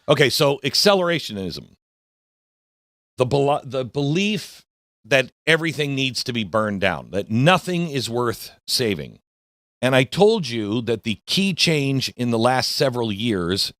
Okay, so accelerationism, the belief that everything needs to be burned down, that nothing is worth saving. And I told you that the key change in the last several years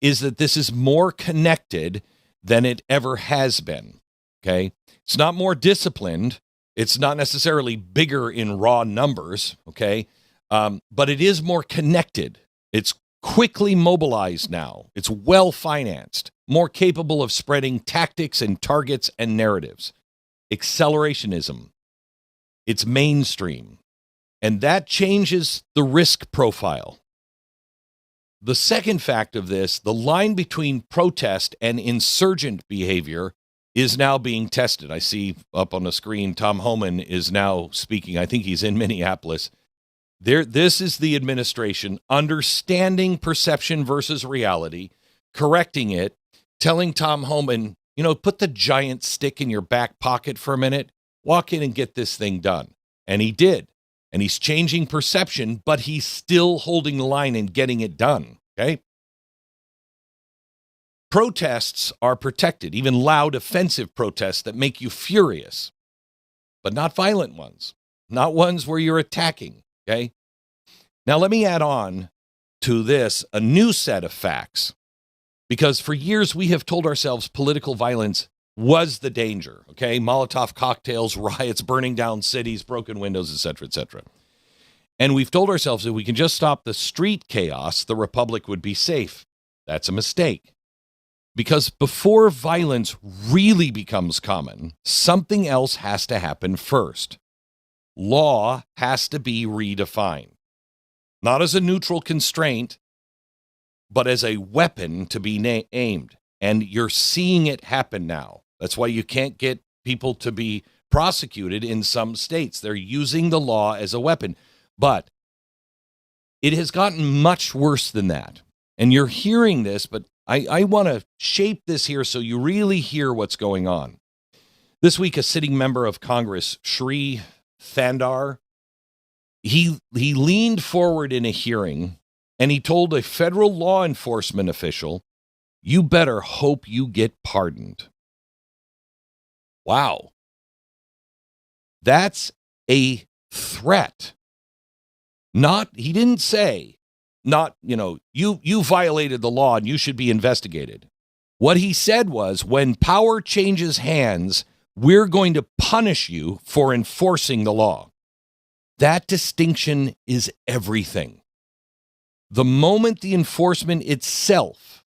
is that this is more connected than it ever has been. Okay, it's not more disciplined. It's not necessarily bigger in raw numbers. Okay, but it is more connected. It's quickly mobilized now. It's well financed, more capable of spreading tactics and targets and narratives. Accelerationism. It's mainstream. And that changes the risk profile. The second fact of this, the line between protest and insurgent behavior is now being tested. I see up on the screen, Tom Homan is now speaking. I think he's in Minneapolis. This is the administration understanding perception versus reality, correcting it, telling Tom Homan, put the giant stick in your back pocket for a minute, walk in and get this thing done. And he did. And he's changing perception, but he's still holding the line and getting it done, okay? Protests are protected, even loud, offensive protests that make you furious, but not violent ones, not ones where you're attacking, okay? Now, let me add on to this a new set of facts, because for years we have told ourselves political violence was the danger, okay? Molotov cocktails, riots, burning down cities, broken windows, et cetera, et cetera. And we've told ourselves if we can just stop the street chaos, the republic would be safe. That's a mistake. Because before violence really becomes common, something else has to happen first. Law has to be redefined. Not as a neutral constraint, but as a weapon to be aimed. And you're seeing it happen now. That's why you can't get people to be prosecuted in some states. They're using the law as a weapon. But it has gotten much worse than that. And you're hearing this, but I want to shape this here so you really hear what's going on. This week, a sitting member of Congress, Shri Thandar, he leaned forward in a hearing and he told a federal law enforcement official, "You better hope you get pardoned." Wow. That's a threat. He didn't say, you violated the law and you should be investigated. What he said was, when power changes hands, we're going to punish you for enforcing the law. That distinction is everything. The moment the enforcement itself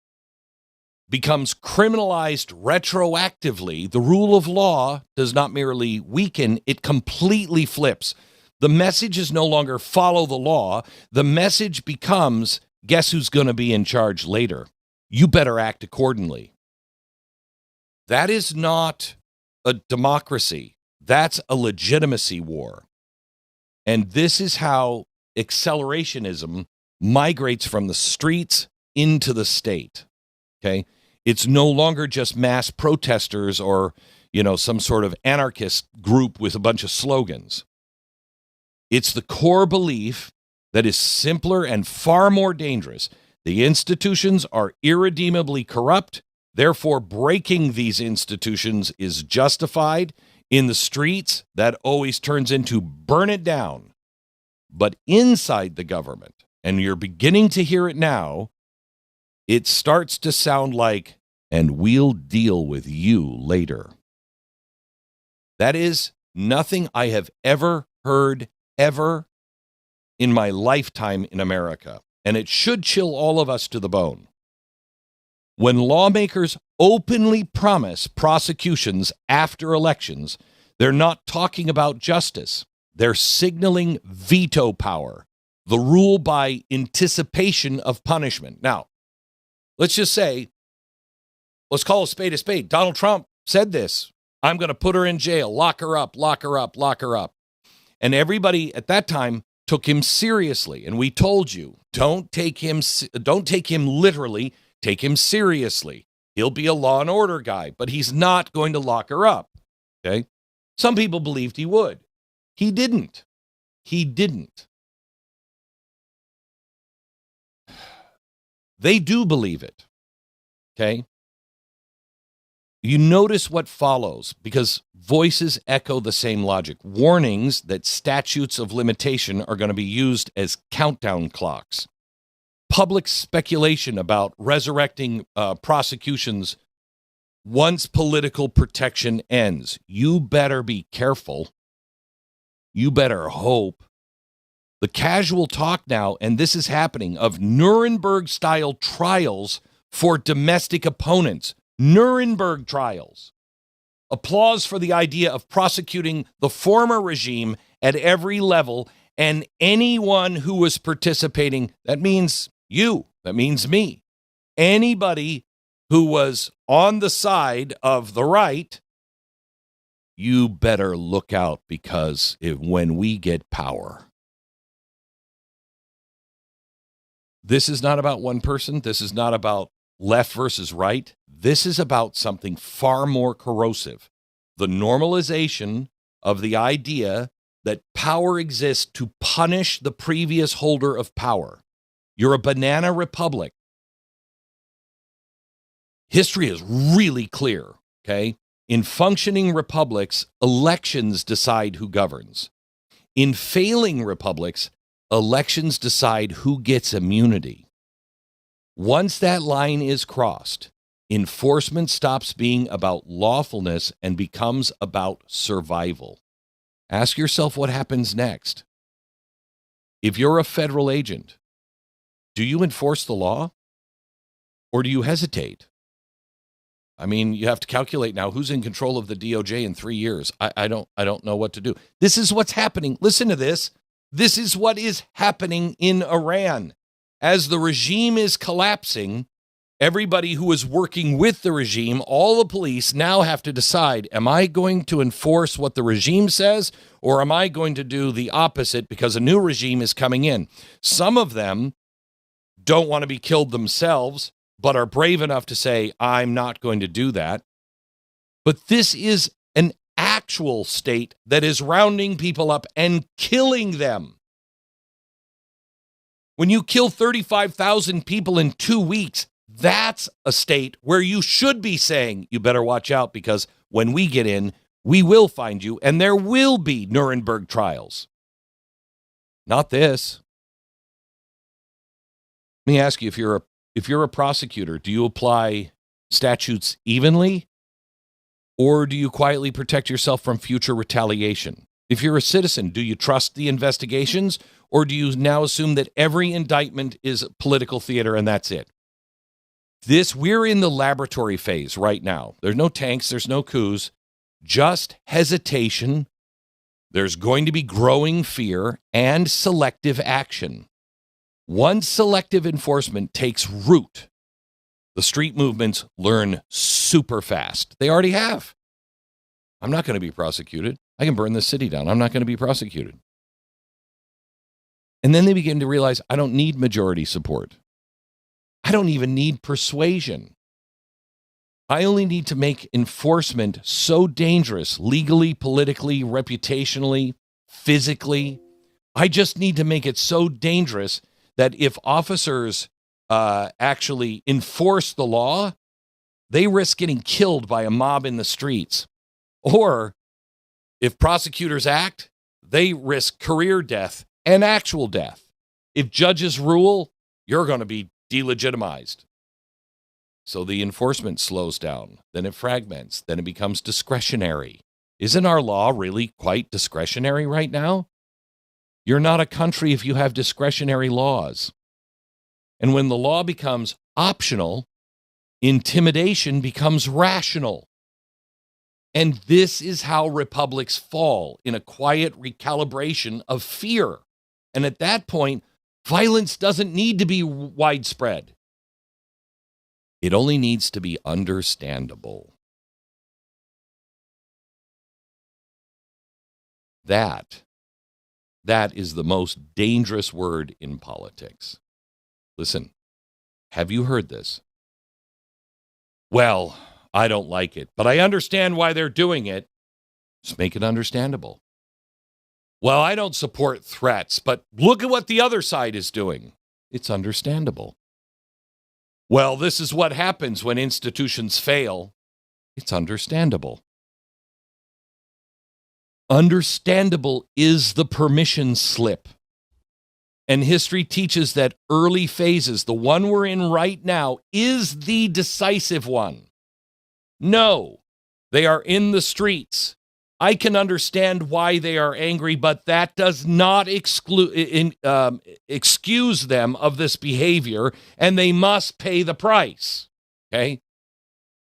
becomes criminalized retroactively, the rule of law does not merely weaken, it completely flips. The message is no longer follow the law. The message becomes, guess who's going to be in charge later? You better act accordingly. That is not a democracy. That's a legitimacy war. And this is how accelerationism migrates from the streets into the state. Okay? It's no longer just mass protesters or, some sort of anarchist group with a bunch of slogans. It's the core belief that is simpler and far more dangerous. The institutions are irredeemably corrupt. Therefore, breaking these institutions is justified. In the streets, that always turns into burn it down. But inside the government, and you're beginning to hear it now, it starts to sound like, and we'll deal with you later. That is nothing I have ever heard ever in my lifetime in America. And it should chill all of us to the bone. When lawmakers openly promise prosecutions after elections, they're not talking about justice. They're signaling veto power, the rule by anticipation of punishment. Now, let's just say, let's call a spade a spade. Donald Trump said this. I'm going to put her in jail, lock her up, lock her up, lock her up. And everybody at that time took him seriously. And we told you, don't take him literally, take him seriously. He'll be a law and order guy, but he's not going to lock her up. Okay? Some people believed he would. He didn't. He didn't. They do believe it. Okay? You notice what follows because voices echo the same logic. Warnings that statutes of limitation are going to be used as countdown clocks. Public speculation about resurrecting prosecutions once political protection ends. You better be careful. You better hope. The casual talk now, and this is happening, of Nuremberg-style trials for domestic opponents. Nuremberg trials. Applause for the idea of prosecuting the former regime at every level and anyone who was participating. That means you. That means me. Anybody who was on the side of the right, you better look out because when we get power. This is not about one person. This is not about left versus right. This is about something far more corrosive. The normalization of the idea that power exists to punish the previous holder of power. You're a banana republic. History is really clear, okay? In functioning republics, elections decide who governs. In failing republics, elections decide who gets immunity. Once that line is crossed, enforcement stops being about lawfulness and becomes about survival. Ask yourself what happens next. If you're a federal agent, do you enforce the law or do you hesitate? I mean, you have to calculate now who's in control of the DOJ in 3 years. I don't know what to do. This is what's happening. Listen to this. This is what is happening in Iran. As the regime is collapsing, everybody who is working with the regime, all the police now have to decide, am I going to enforce what the regime says, or am I going to do the opposite because a new regime is coming in? Some of them don't want to be killed themselves, but are brave enough to say, I'm not going to do that. But this is an actual state that is rounding people up and killing them. When you kill 35,000 people in 2 weeks, that's a state where you should be saying, you better watch out because when we get in, we will find you and there will be Nuremberg trials. Not this. Let me ask you, if you're a prosecutor, do you apply statutes evenly or do you quietly protect yourself from future retaliation? If you're a citizen, do you trust the investigations or do you now assume that every indictment is political theater and that's it? We're in the laboratory phase right now. There's no tanks, there's no coups, just hesitation. There's going to be growing fear and selective action. Once selective enforcement takes root, the street movements learn super fast. They already have. I'm not going to be prosecuted. I can burn this city down. I'm not going to be prosecuted. And then they begin to realize I don't need majority support. I don't even need persuasion. I only need to make enforcement so dangerous, legally, politically, reputationally, physically. I just need to make it so dangerous that if officers actually enforce the law, they risk getting killed by a mob in the streets. Or if prosecutors act, they risk career death and actual death. If judges rule, you're going to be delegitimized. So the enforcement slows down, then it fragments, then it becomes discretionary. Isn't our law really quite discretionary right now? You're not a country if you have discretionary laws. And when the law becomes optional, intimidation becomes rational. And this is how republics fall, in a quiet recalibration of fear. And at that point, violence doesn't need to be widespread. It only needs to be understandable. That is the most dangerous word in politics. Listen, have you heard this? Well, I don't like it, but I understand why they're doing it. Just make it understandable. Well, I don't support threats, but look at what the other side is doing. It's understandable. Well, this is what happens when institutions fail. It's understandable. Understandable is the permission slip. And history teaches that early phases, the one we're in right now, is the decisive one. No, they are in the streets. I can understand why they are angry, but that does not excuse them of this behavior, and they must pay the price. Okay?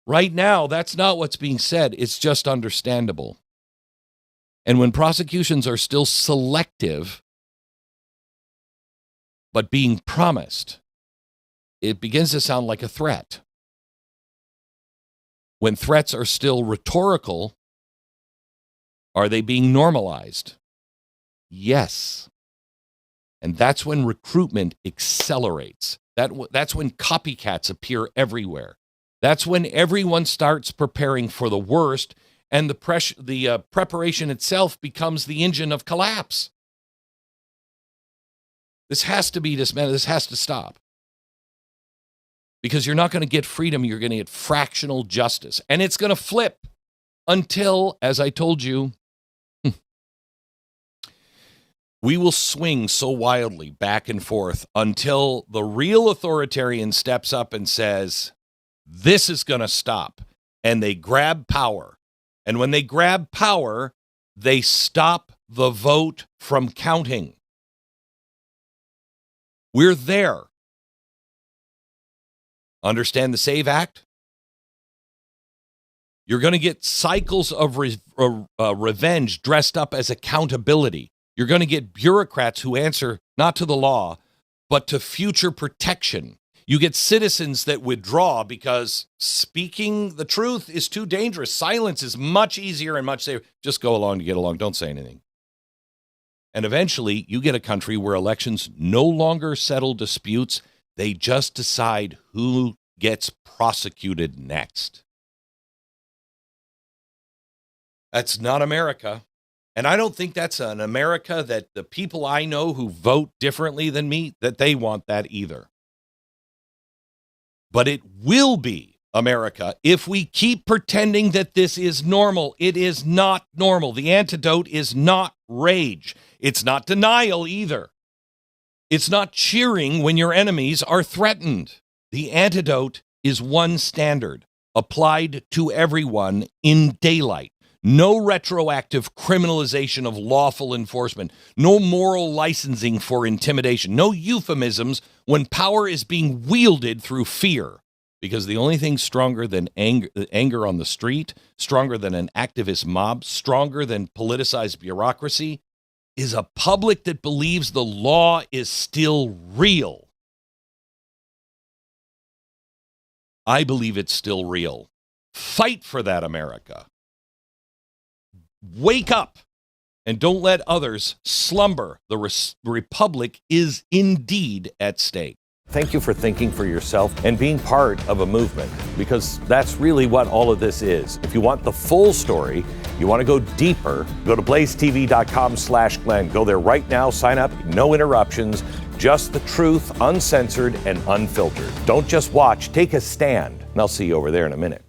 Right now, that's not what's being said. It's just understandable. And when prosecutions are still selective, but being promised, it begins to sound like a threat. When threats are still rhetorical, are they being normalized? Yes. And that's when recruitment accelerates. That's when copycats appear everywhere. That's when everyone starts preparing for the worst, and the preparation itself becomes the engine of collapse. This has to be dismantled. This has to stop. Because you're not going to get freedom. You're going to get fractional justice. And it's going to flip until, as I told you, we will swing so wildly back and forth until the real authoritarian steps up and says, this is going to stop. And they grab power. And when they grab power, they stop the vote from counting. We're there. Understand the SAVE Act? You're going to get cycles of revenge dressed up as accountability. You're going to get bureaucrats who answer not to the law, but to future protection. You get citizens that withdraw because speaking the truth is too dangerous. Silence is much easier and much safer. Just go along to get along. Don't say anything. And eventually, you get a country where elections no longer settle disputes. They just decide who gets prosecuted next. That's not America. And I don't think that's an America that the people I know who vote differently than me, that they want that either. But it will be America if we keep pretending that this is normal. It is not normal. The antidote is not rage. It's not denial either. It's not cheering when your enemies are threatened. The antidote is one standard applied to everyone in daylight. No retroactive criminalization of lawful enforcement. No moral licensing for intimidation. No euphemisms when power is being wielded through fear. Because the only thing stronger than anger on the street, stronger than an activist mob, stronger than politicized bureaucracy, is a public that believes the law is still real. I believe it's still real. Fight for that, America. Wake up and don't let others slumber. The republic is indeed at stake. Thank you for thinking for yourself and being part of a movement, because that's really what all of this is. If you want the full story, you want to go deeper, go to blazetv.com/Glenn. Go there right now, sign up, no interruptions, just the truth, uncensored and unfiltered. Don't just watch, take a stand. And I'll see you over there in a minute.